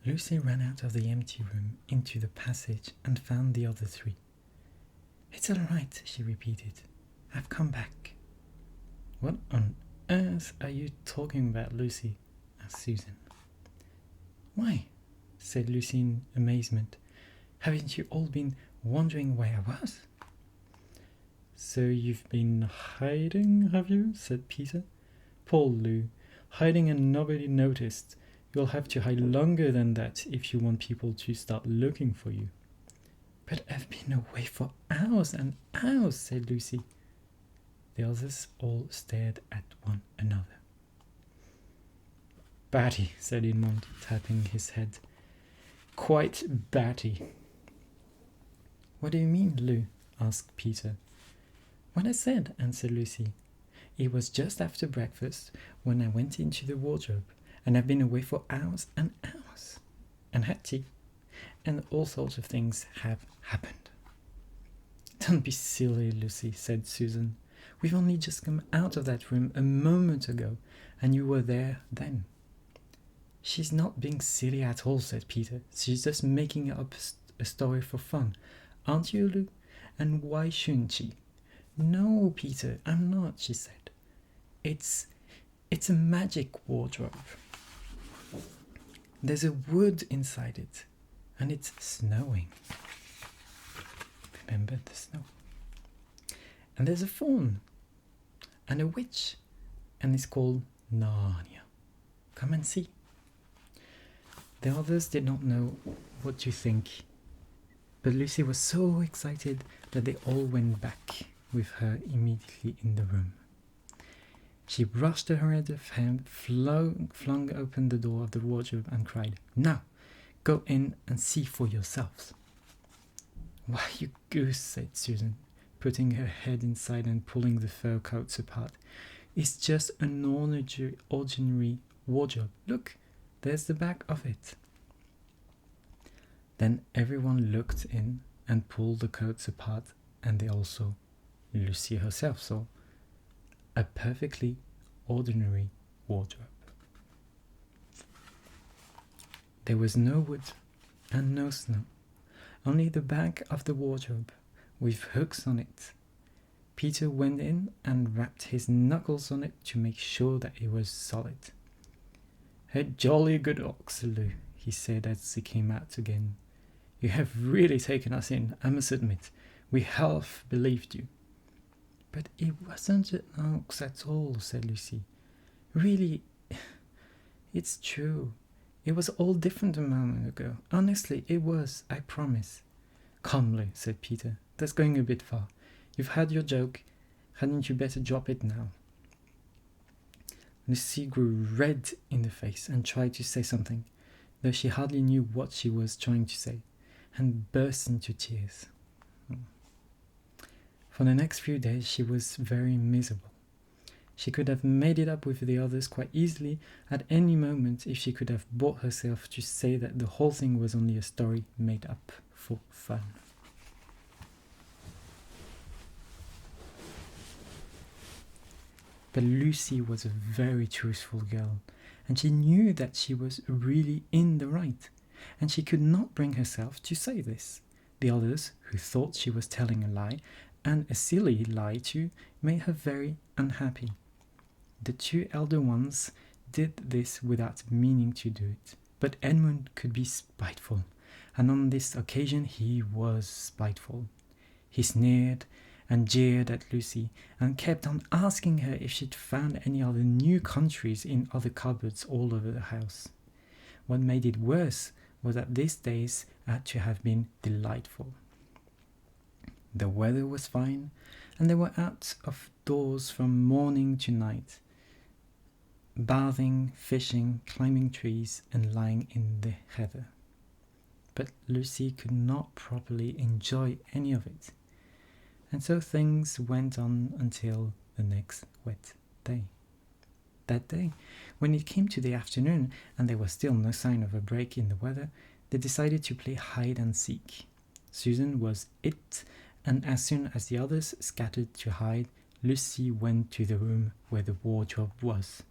Lucy ran out of the empty room into the passage and found the other three. "It's all right," she repeated. "I've come back." "What on earth are you talking about, Lucy?" asked Susan. "Why," said Lucy in amazement, "haven't you all been wondering where I was?" "So you've been hiding, have you?" said Peter. "Poor Lou, hiding and nobody noticed. You'll have to hide longer than that if you want people to start looking for you." "But I've been away for hours and hours," said Lucy. The others all stared at one another. "Batty," said Edmund, tapping his head. "Quite batty." "What do you mean, Lou?" asked Peter. "What I said," answered Lucy. "It was just after breakfast when I went into the wardrobe, and I've been away for hours and hours, and had tea, and all sorts of things have happened." "Don't be silly, Lucy," said Susan. "We've only just come out of that room a moment ago, and you were there then." "She's not being silly at all," said Peter. "She's just making up a story for fun. Aren't you, Lou? And why shouldn't she?" "No, Peter, I'm not," she said. It's a magic wardrobe. There's a wood inside it, and it's snowing. Remember the snow? And there's a faun, and a witch, and it's called Narnia. Come and see." The others did not know what to think, but Lucy was so excited that they all went back with her immediately in the room. She rushed ahead of him, flung open the door of the wardrobe and cried, "Now, go in and see for yourselves." "Why, you goose," said Susan, putting her head inside and pulling the fur coats apart. "It's just an ordinary wardrobe. Look, there's the back of it." Then everyone looked in and pulled the coats apart, and they all saw, Lucy herself saw, a perfectly ordinary wardrobe. There was no wood and no snow, only the back of the wardrobe with hooks on it. Peter went in and rapped his knuckles on it to make sure that it was solid. "A jolly good ox, Lou," he said as he came out again. "You have really taken us in, I must admit. We half believed you." "But it wasn't an ox at all," said Lucy. "Really, it's true. It was all different a moment ago. Honestly, it was, I promise." "Calmly," said Peter. "That's going a bit far. You've had your joke. Hadn't you better drop it now?" Lucy grew red in the face and tried to say something, though she hardly knew what she was trying to say, and burst into tears. For the next few days she was very miserable. She could have made it up with the others quite easily at any moment if she could have brought herself to say that the whole thing was only a story made up for fun. But Lucy was a very truthful girl, and she knew that she was really in the right, and she could not bring herself to say this. The others, who thought she was telling a lie, and a silly lie too, made her very unhappy. The two elder ones did this without meaning to do it, but Edmund could be spiteful, and on this occasion he was spiteful. He sneered and jeered at Lucy, and kept on asking her if she'd found any other new countries in other cupboards all over the house. What made it worse was that these days had to have been delightful. The weather was fine, and they were out of doors from morning to night, bathing, fishing, climbing trees, and lying in the heather. But Lucy could not properly enjoy any of it, and so things went on until the next wet day. That day, when it came to the afternoon and there was still no sign of a break in the weather, they decided to play hide and seek. Susan was it, and as soon as the others scattered to hide, Lucy went to the room where the wardrobe was.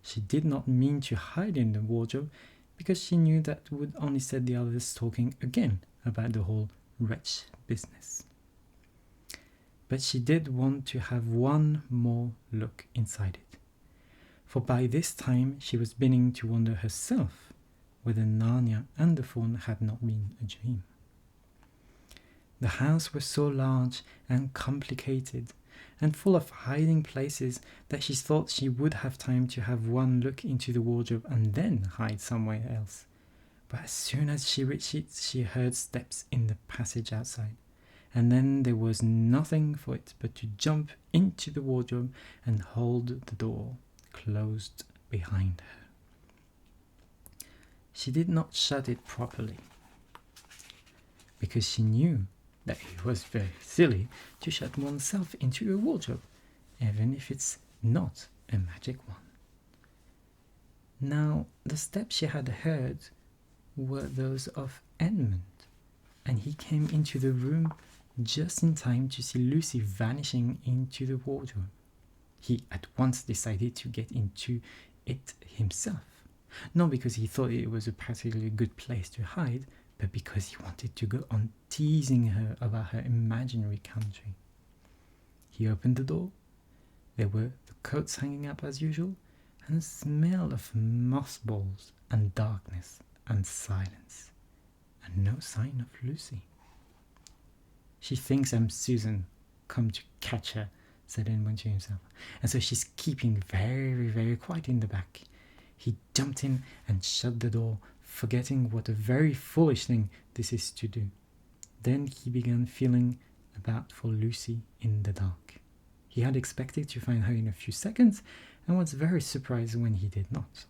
She did not mean to hide in the wardrobe, because she knew that would only set the others talking again about the whole wretch business. But she did want to have one more look inside it, for by this time she was beginning to wonder herself whether Narnia and the fawn had not been a dream. The house was so large and complicated and full of hiding places that she thought she would have time to have one look into the wardrobe and then hide somewhere else. But as soon as she reached it, she heard steps in the passage outside, and then there was nothing for it but to jump into the wardrobe and hold the door closed behind her. She did not shut it properly, because she knew that it was very silly to shut oneself into a wardrobe, even if it's not a magic one. Now, the steps she had heard were those of Edmund, and he came into the room just in time to see Lucy vanishing into the wardrobe. He at once decided to get into it himself, not because he thought it was a particularly good place to hide, but because he wanted to go on teasing her about her imaginary country. He opened the door. There were the coats hanging up as usual, and a smell of mothballs and darkness and silence, and no sign of Lucy. She thinks I'm Susan, come to catch her, said Edmund to himself, and so she's keeping very, very quiet in the back. He jumped in and shut the door, forgetting what a very foolish thing this is to do. Then he began feeling about for Lucy in the dark. He had expected to find her in a few seconds, and was very surprised when he did not.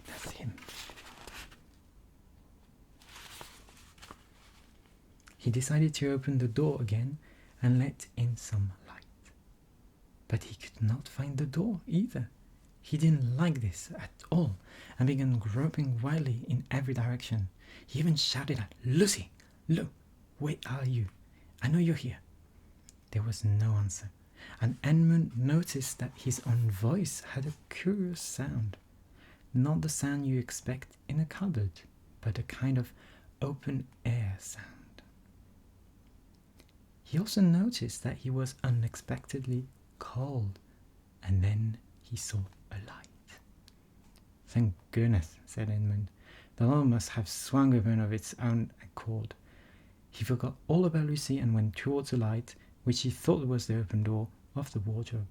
That's him. He decided to open the door again and let in some light. But he could not find the door either. He didn't like this at all and began groping wildly in every direction. He even shouted out, "Lucy, look, where are you? I know you're here." There was no answer, and Edmund noticed that his own voice had a curious sound. Not the sound you expect in a cupboard, but a kind of open air sound. He also noticed that he was unexpectedly cold, and then he saw a light. "Thank goodness," said Edmund. "The door must have swung open of its own accord." He forgot all about Lucy and went towards the light, which he thought was the open door of the wardrobe.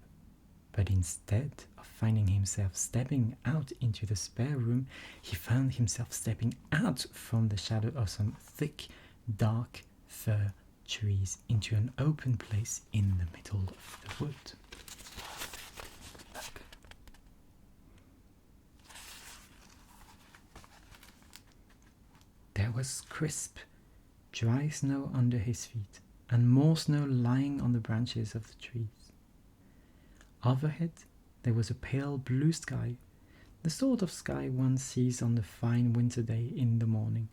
But instead of finding himself stepping out into the spare room, he found himself stepping out from the shadow of some thick, dark fir trees into an open place in the middle of the wood. Look. There was crisp, dry snow under his feet, and more snow lying on the branches of the trees. Overhead there was a pale blue sky, the sort of sky one sees on a fine winter day in the morning.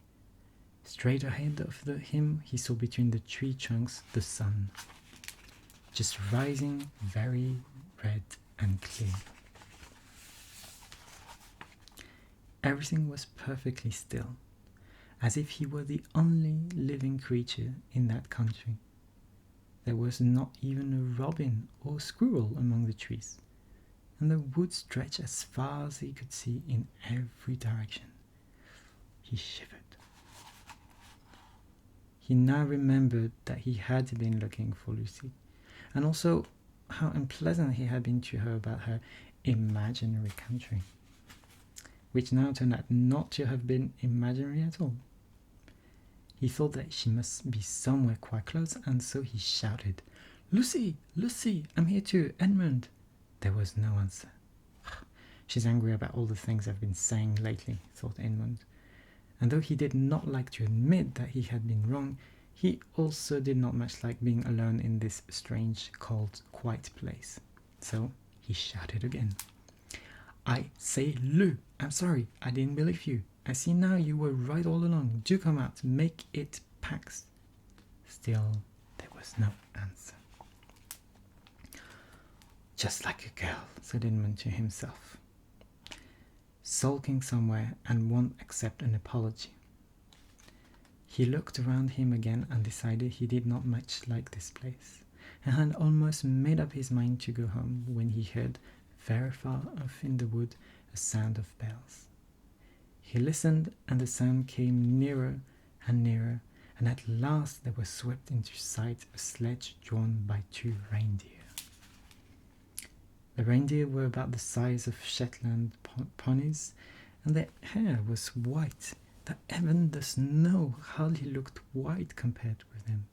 Straight ahead of him he saw between the tree trunks the sun, just rising very red and clear. Everything was perfectly still, as if he were the only living creature in that country. There was not even a robin or squirrel among the trees, and the wood stretched as far as he could see in every direction. He shivered. He now remembered that he had been looking for Lucy, and also how unpleasant he had been to her about her imaginary country, which now turned out not to have been imaginary at all. He thought that she must be somewhere quite close, and so he shouted, "Lucy, Lucy, I'm here too, Edmund." There was no answer. She's angry about all the things I've been saying lately, thought Edmund. And though he did not like to admit that he had been wrong, he also did not much like being alone in this strange, cold, quiet place. So he shouted again. "I say, Lou, I'm sorry, I didn't believe you. I see now you were right all along. Do come out, make it Pax." Still, there was no answer. "Just like a girl," said Edmund to himself. sulking somewhere and won't accept an apology. He looked around him again and decided he did not much like this place, and had almost made up his mind to go home when he heard, very far off in the wood, a sound of bells. He listened, and the sound came nearer and nearer, and at last there was swept into sight a sledge drawn by 2 reindeer. The reindeer were about the size of Shetland ponies, and their hair was white, that even the snow hardly looked white compared with them.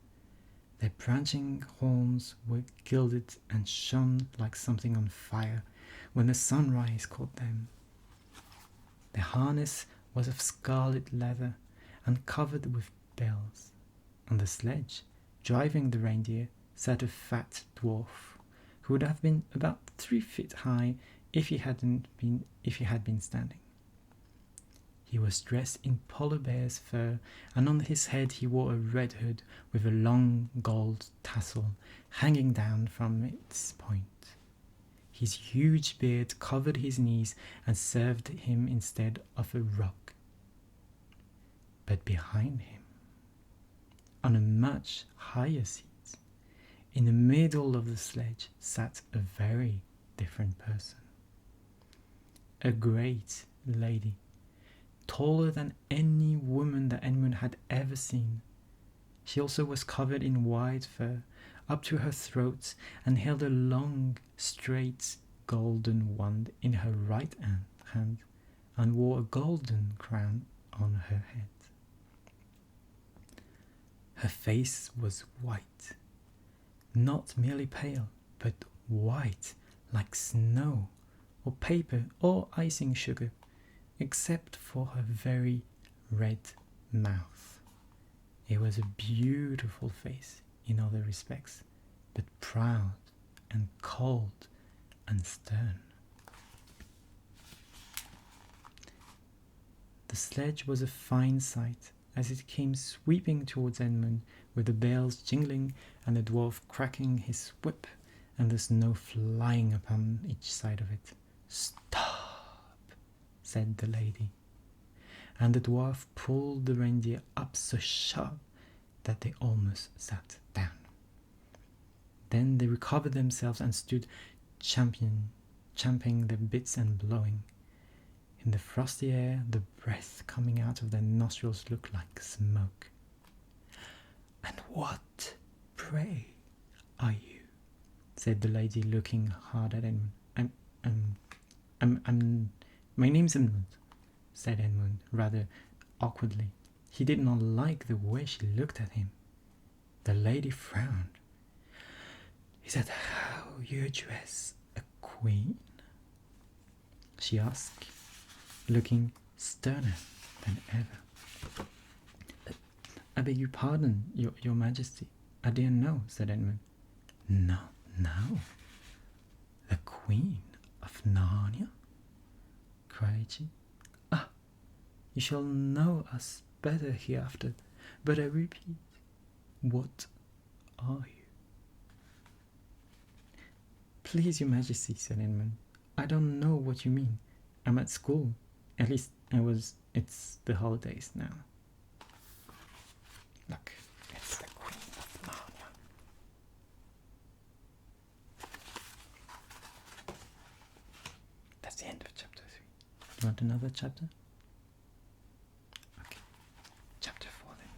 Their branching horns were gilded and shone like something on fire when the sunrise caught them. Their harness was of scarlet leather and covered with bells. On the sledge, driving the reindeer, sat a fat dwarf, who would have been about 3 feet high if he had been standing. He was dressed in polar bear's fur, and on his head he wore a red hood with a long gold tassel hanging down from its point. His huge beard covered his knees and served him instead of a rug. But behind him, on a much higher seat, in the middle of the sledge, sat a very different person. A great lady, taller than any woman that Edmund had ever seen. She also was covered in white fur up to her throat and held a long, straight, golden wand in her right hand and wore a golden crown on her head. Her face was white, not merely pale, but white like snow or paper or icing sugar, except for her very red mouth. It was a beautiful face in other respects, but proud and cold and stern. The sledge was a fine sight as it came sweeping towards Edmund, with the bells jingling and the dwarf cracking his whip and the snow flying upon each side of it. "Stop," said the lady, and the dwarf pulled the reindeer up so sharp that they almost sat down. Then they recovered themselves and stood champing their bits and blowing. In the frosty air, the breath coming out of their nostrils looked like smoke. "And what, pray, are you?" said the lady, looking hard at Edmund. My name's Edmund," said Edmund, rather awkwardly. He did not like the way she looked at him. The lady frowned. "Is that how you address a queen?" she asked, looking sterner than ever. "I beg your pardon, your Majesty. I didn't know," said Edmund. "Not now? The Queen of Narnia?" cried she. "Ah, you shall know us better hereafter, but I repeat, what are you?" "Please, your Majesty," said Edmund, "I don't know what you mean. I'm at school. At least I was. It's the holidays now." "Look, it's the Queen of Narnia." That's the end of chapter 3. Do you want another chapter? Okay. Chapter 4 then.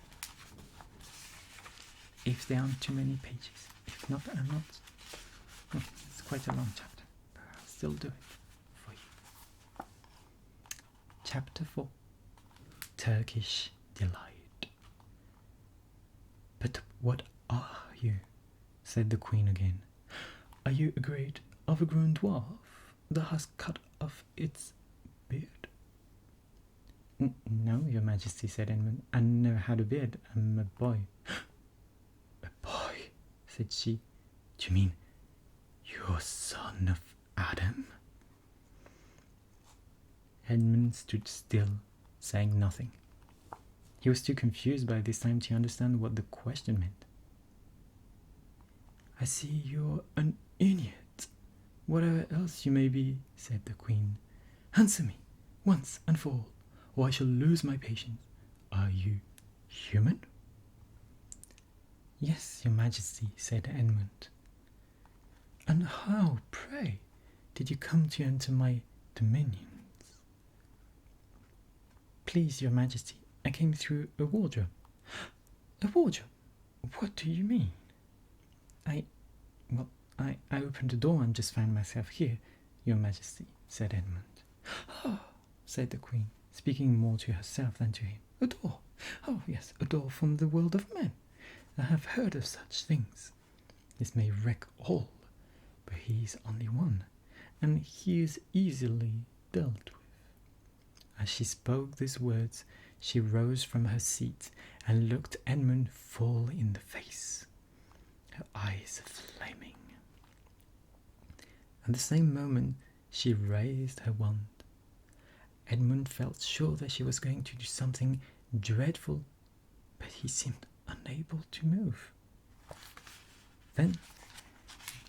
If there aren't too many pages. If not, I'm not. Oh, it's quite a long chapter, but I'll still do it for you. Chapter 4. Turkish Delight. "But what are you?" said the Queen again. "Are you a great overgrown dwarf that has cut off its beard?" "No, your Majesty," said Edmund. "I never had a beard. I'm a boy." "A boy?" said she. "Do you mean you're son of Adam?" Edmund stood still, saying nothing. He was too confused by this time to understand what the question meant. "I see you're an idiot, whatever else you may be," said the Queen. "Answer me, once and for all, or I shall lose my patience. Are you human?" "Yes, your Majesty," said Edmund. "And how, pray, did you come to enter my dominions?" "Please, your Majesty, I came through a wardrobe." "A wardrobe? What do you mean?" I opened the door and just found myself here, your Majesty," said Edmund. "Oh," said the Queen, speaking more to herself than to him. "A door? Oh, yes, a door from the world of men. I have heard of such things. This may wreck all, but he is only one, and he is easily dealt with." As she spoke these words, she rose from her seat and looked Edmund full in the face, her eyes flaming. At the same moment, she raised her wand. Edmund felt sure that she was going to do something dreadful, but he seemed unable to move. Then,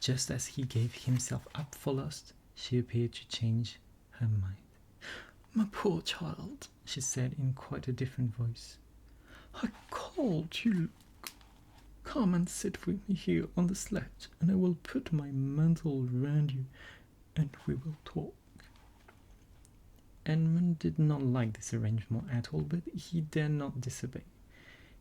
just as he gave himself up for lost, she appeared to change her mind. "My poor child," she said in quite a different voice, "I called you. Come and sit with me here on the sledge, and I will put my mantle round you, and we will talk." Edmund did not like this arrangement at all, but he dared not disobey.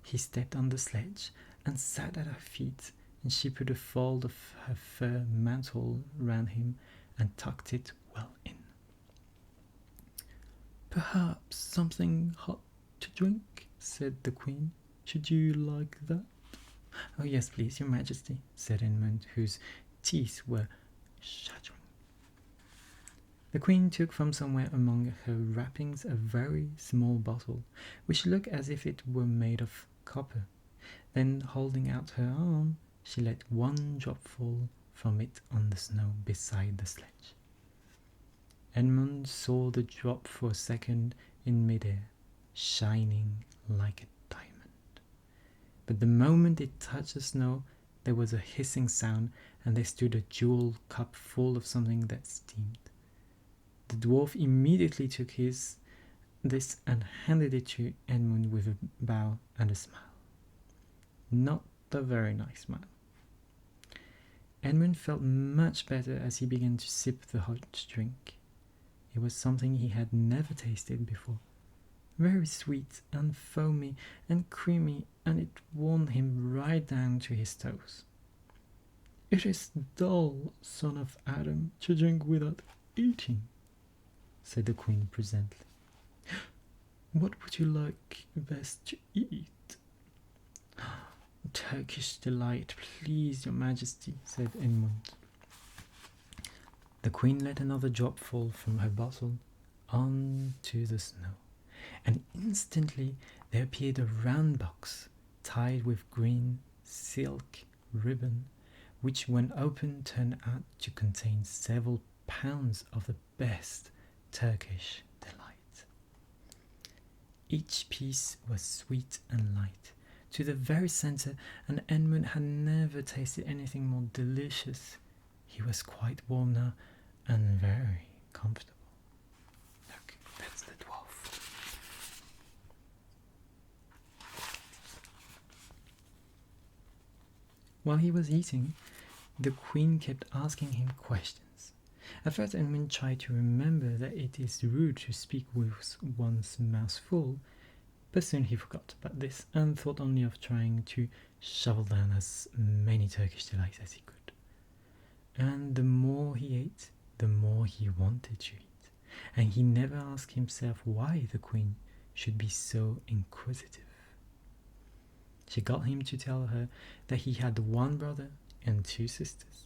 He stepped on the sledge and sat at her feet, and she put a fold of her fur mantle round him and tucked it well in. "Perhaps something hot to drink," said the Queen. "Should you like that?" "Oh, yes, please, your Majesty," said Edmund, whose teeth were chattering. The Queen took from somewhere among her wrappings a very small bottle, which looked as if it were made of copper. Then, holding out her arm, she let one drop fall from it on the snow beside the sledge. Edmund saw the drop for a second in midair, shining like a diamond. But the moment it touched the snow, there was a hissing sound, and there stood a jewel cup full of something that steamed. The dwarf immediately took this and handed it to Edmund with a bow and a smile. Not a very nice smile. Edmund felt much better as he began to sip the hot drink. It was something he had never tasted before. Very sweet and foamy and creamy, and it warmed him right down to his toes. "It is dull, son of Adam, to drink without eating," said the Queen presently. "What would you like best to eat?" "Turkish delight, please, your Majesty," said Edmund. The Queen let another drop fall from her bottle onto the snow, and instantly there appeared a round box tied with green silk ribbon, which when opened turned out to contain several pounds of the best Turkish delight. Each piece was sweet and light to the very center, and Edmund had never tasted anything more delicious. He was quite warm now and very comfortable. Look, that's the dwarf. While he was eating, the Queen kept asking him questions. At first Edmund tried to remember that it is rude to speak with one's mouth full, but soon he forgot about this and thought only of trying to shovel down as many Turkish delights as he could. And the more he ate, the more he wanted to eat, and he never asked himself why the Queen should be so inquisitive. She got him to tell her that he had one brother and two sisters,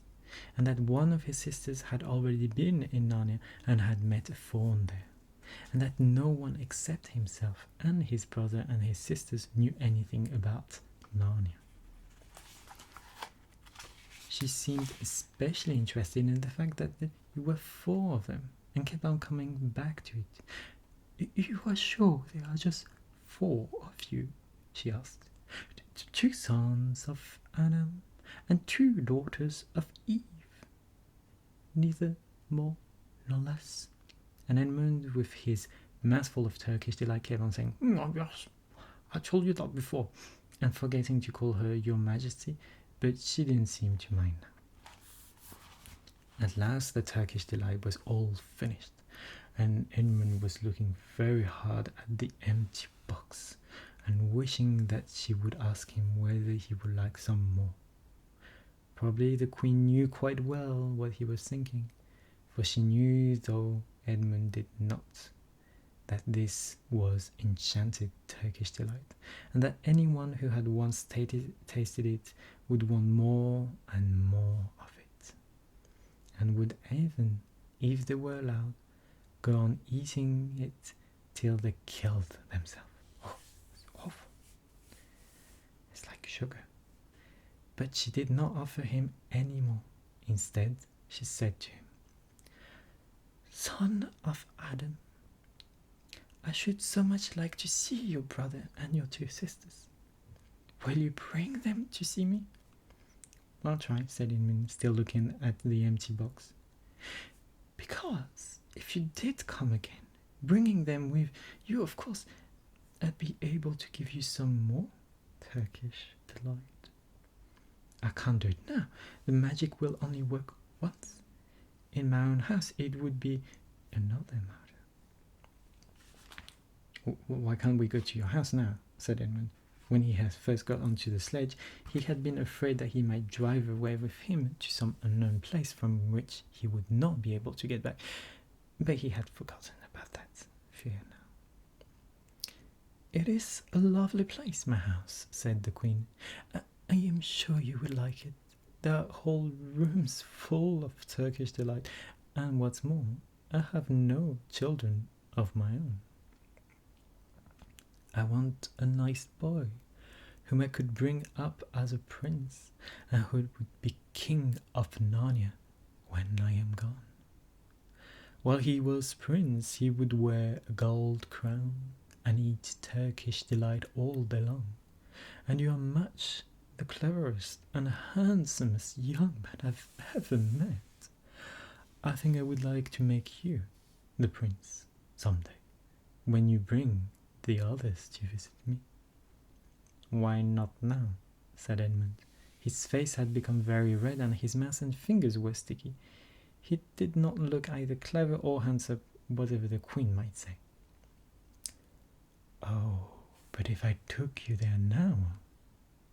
and that one of his sisters had already been in Narnia and had met a fawn there, and that no one except himself and his brother and his sisters knew anything about Narnia. She seemed especially interested in the fact that there were 4 of them, and kept on coming back to it. "You are sure there are just 4 of you?" she asked. 2 sons of Adam and 2 daughters of Eve. Neither more nor less." And Edmund, with his mouthful of Turkish delight, kept on saying, "Oh, yes, I told you that before," and forgetting to call her Your Majesty, but she didn't seem to mind. At last the Turkish delight was all finished, and Edmund was looking very hard at the empty box and wishing that she would ask him whether he would like some more. Probably the Queen knew quite well what he was thinking, for she knew, though Edmund did not, that this was enchanted Turkish delight, and that anyone who had once tasted it would want more and more of it, and would even, if they were allowed, go on eating it till they killed themselves. Oh, it's awful. It's like sugar. But she did not offer him any more. Instead, she said to him, "Son of Adam, I should so much like to see your brother and your 2 sisters. Will you bring them to see me?" "I'll try," said Edmund, still looking at the empty box. "Because if you did come again, bringing them with you, of course, I'd be able to give you some more Turkish delight. I can't do it now. The magic will only work once. In my own house, it would be another matter." "Why can't we go to your house now?" said Edmund. When he had first got onto the sledge, he had been afraid that he might drive away with him to some unknown place from which he would not be able to get back. But he had forgotten about that fear now. "It is a lovely place, my house," said the Queen. I am sure you would like it. There are whole rooms full of Turkish delight, and what's more, I have no children of my own. I want a nice boy whom I could bring up as a prince and who would be king of Narnia when I am gone. While he was prince, he would wear a gold crown and eat Turkish delight all day long. And you are much the cleverest and handsomest young man I've ever met. I think I would like to make you the prince someday, when you bring the others to visit me." "Why not now?" said Edmund. His face had become very red and his mouth and fingers were sticky. He did not look either clever or handsome, whatever the Queen might say. "Oh, but if I took you there now,"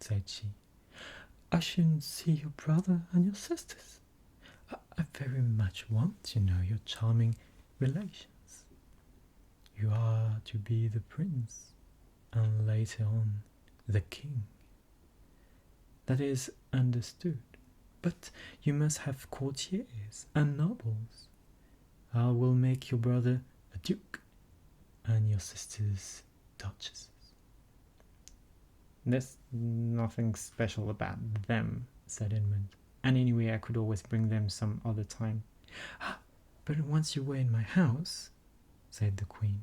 said she, "I shouldn't see your brother and your sisters. I very much want to know your charming relations. You are to be the prince, and later on the king. That is understood, but you must have courtiers and nobles. I will make your brother a duke, and your sisters duchesses." "There's nothing special about them," said Edmund, "and anyway I could always bring them some other time." "But once you were in my house," said the Queen,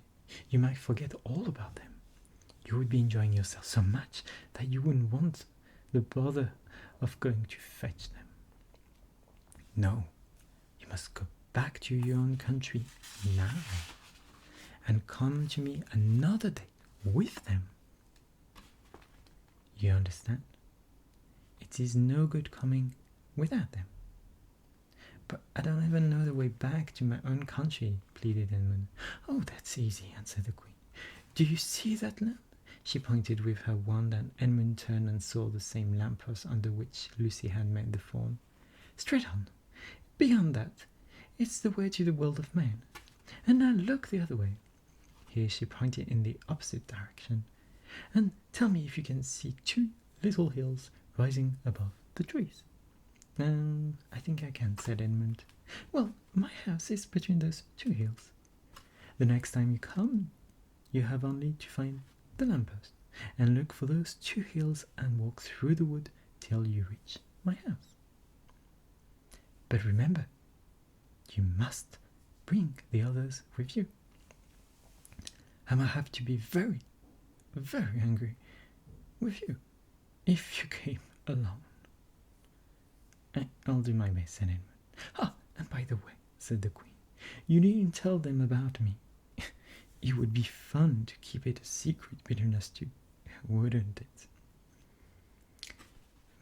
"you might forget all about them. You would be enjoying yourself so much that you wouldn't want the bother of going to fetch them. No, you must go back to your own country now and come to me another day with them. You understand? It is no good coming without them." "But I don't even know the way back to my own country," pleaded Edmund. "Oh, that's easy," answered the Queen. "Do you see that lamp?" She pointed with her wand, and Edmund turned and saw the same lamppost under which Lucy had made the fawn. "Straight on. Beyond that, it's the way to the world of men. And now look the other way." Here she pointed in the opposite direction. "And tell me if you can see 2 little hills rising above the trees." "I think I can," said Edmund. "Well, my house is between those 2 hills. The next time you come, you have only to find the lamppost and look for those 2 hills and walk through the wood till you reach my house. But remember, you must bring the others with you. I might have to be very, very angry with you if you came alone." "I'll do my best," said Edmund. "And by the way," said the Queen, You needn't tell them about me. It would be fun to keep it a secret between us two, wouldn't it?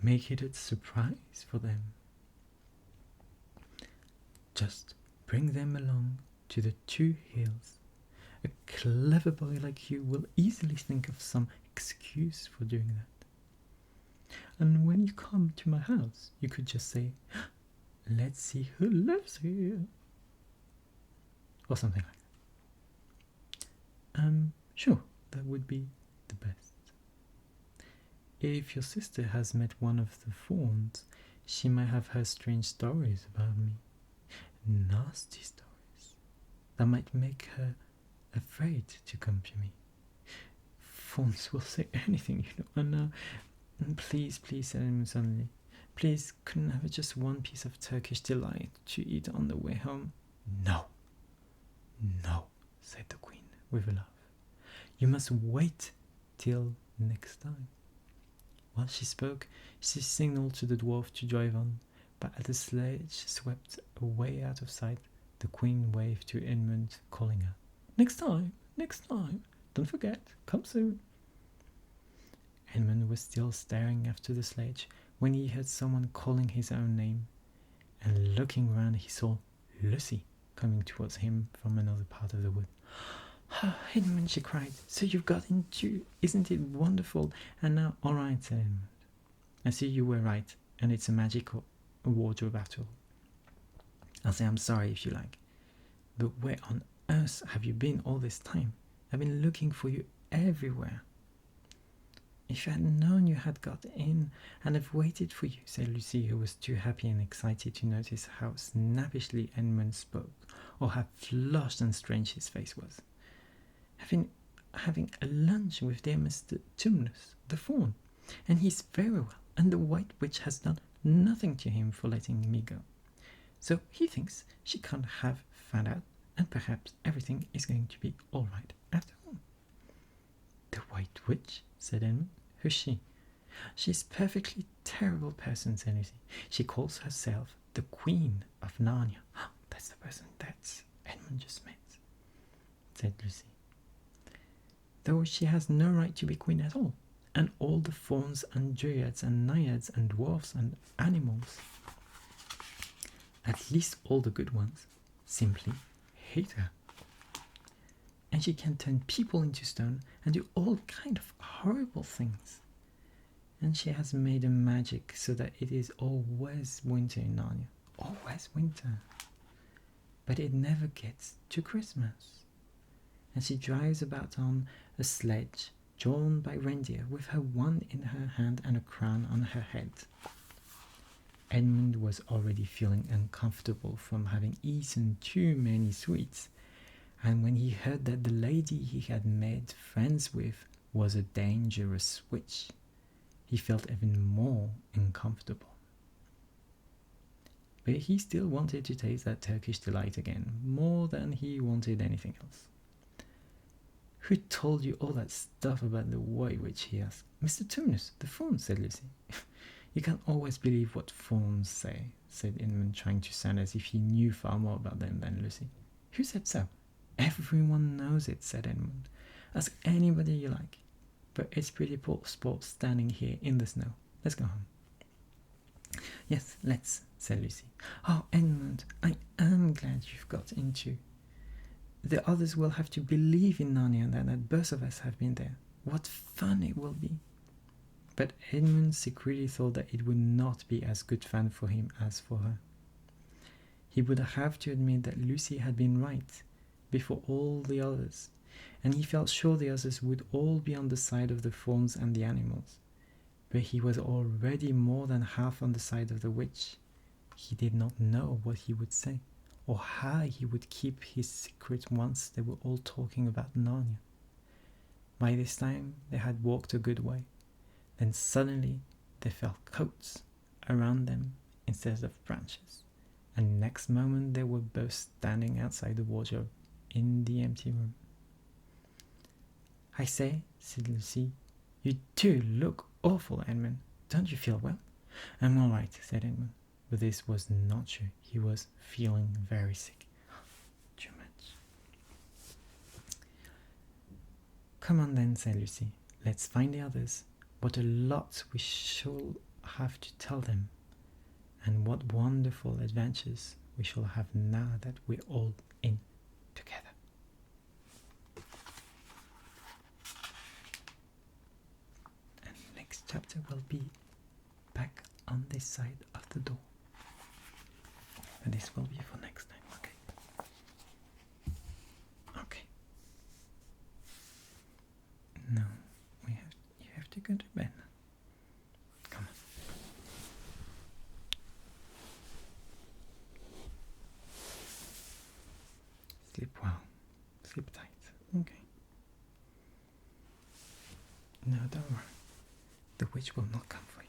Make it a surprise for them. Just bring them along to the 2 hills. A clever boy like you will easily think of some excuse for doing that. And when you come to my house, you could just say, let's see who lives here. Or something like that. Sure, that would be the best. If your sister has met one of the fawns, she might have heard strange stories about me. Nasty stories that might make her afraid to come to me. Fawns will say anything, and please, said Edmund suddenly, please, couldn't I have just one piece of Turkish delight to eat on the way home? No, said the queen with a laugh. You must wait till next time. While she spoke, she signalled to the dwarf to drive on, but as the sledge swept away out of sight, the queen waved to Edmund, calling her, next time, don't forget, come soon. Edmund was still staring after the sledge when he heard someone calling his own name, and looking round he saw Lucy coming towards him from another part of the wood. Oh, Edmund, she cried, so you've got into, isn't it wonderful? And now, all right, said Edmund. I see you were right, and it's a magical wardrobe after all. I'll say I'm sorry if you like. But where on earth have you been all this time? I've been looking for you everywhere. If I had known you had got in, and have waited for you, said Lucy, who was too happy and excited to notice how snappishly Edmund spoke, or how flushed and strange his face was. Having a lunch with dear Mr. Tumnus, the fawn, and he's very well, and the white witch has done nothing to him for letting me go. So he thinks she can't have found out, and perhaps everything is going to be all right after all. The white witch, said Edmund. Who's she? She's a perfectly terrible person, said Lucy. She calls herself the Queen of Narnia. That's the person that Edmund just met, said Lucy. Though she has no right to be queen at all, and all the fauns and dryads and naiads and dwarfs and animals, at least all the good ones, simply hate her. And she can turn people into stone and do all kind of horrible things. And she has made a magic so that it is always winter in Narnia. Always winter. But it never gets to Christmas. And she drives about on a sledge drawn by reindeer with her wand in her hand and a crown on her head. Edmund was already feeling uncomfortable from having eaten too many sweets, and when he heard that the lady he had made friends with was a dangerous witch, he felt even more uncomfortable. But he still wanted to taste that Turkish delight again, more than he wanted anything else. Who told you all that stuff about the white witch? He asked. Mr. Tumnus, the fawn, said Lucy. You can't always believe what fawns say, said Edmund, trying to sound as if he knew far more about them than Lucy. Who said so? Everyone knows it, said Edmund. Ask anybody you like. But it's pretty poor sport standing here in the snow. Let's go home. Yes, let's, said Lucy. Oh, Edmund, I am glad you've got into. The others will have to believe in Narnia and that both of us have been there. What fun it will be. But Edmund secretly thought that it would not be as good fun for him as for her. He would have to admit that Lucy had been right before all the others, and he felt sure the others would all be on the side of the fawns and the animals. But he was already more than half on the side of the witch. He did not know what he would say, or how he would keep his secret once they were all talking about Narnia. By this time they had walked a good way. Then suddenly they felt coats around them instead of branches, and next moment they were both standing outside the wardrobe in the empty room. I say, said Lucy, you do look awful, Edmund. Don't you feel well? I'm all right, said Edmund. But this was not true. He was feeling very sick. Come on then, said Lucy. Let's find the others. What a lot we shall have to tell them, and what wonderful adventures we shall have now that we're all in together. And next chapter will be back on this side of the door. But this will be for next time, okay? Okay. No, you have to go to bed. Come on. Sleep well. Sleep tight. Okay. No, don't worry. The witch will not come for you.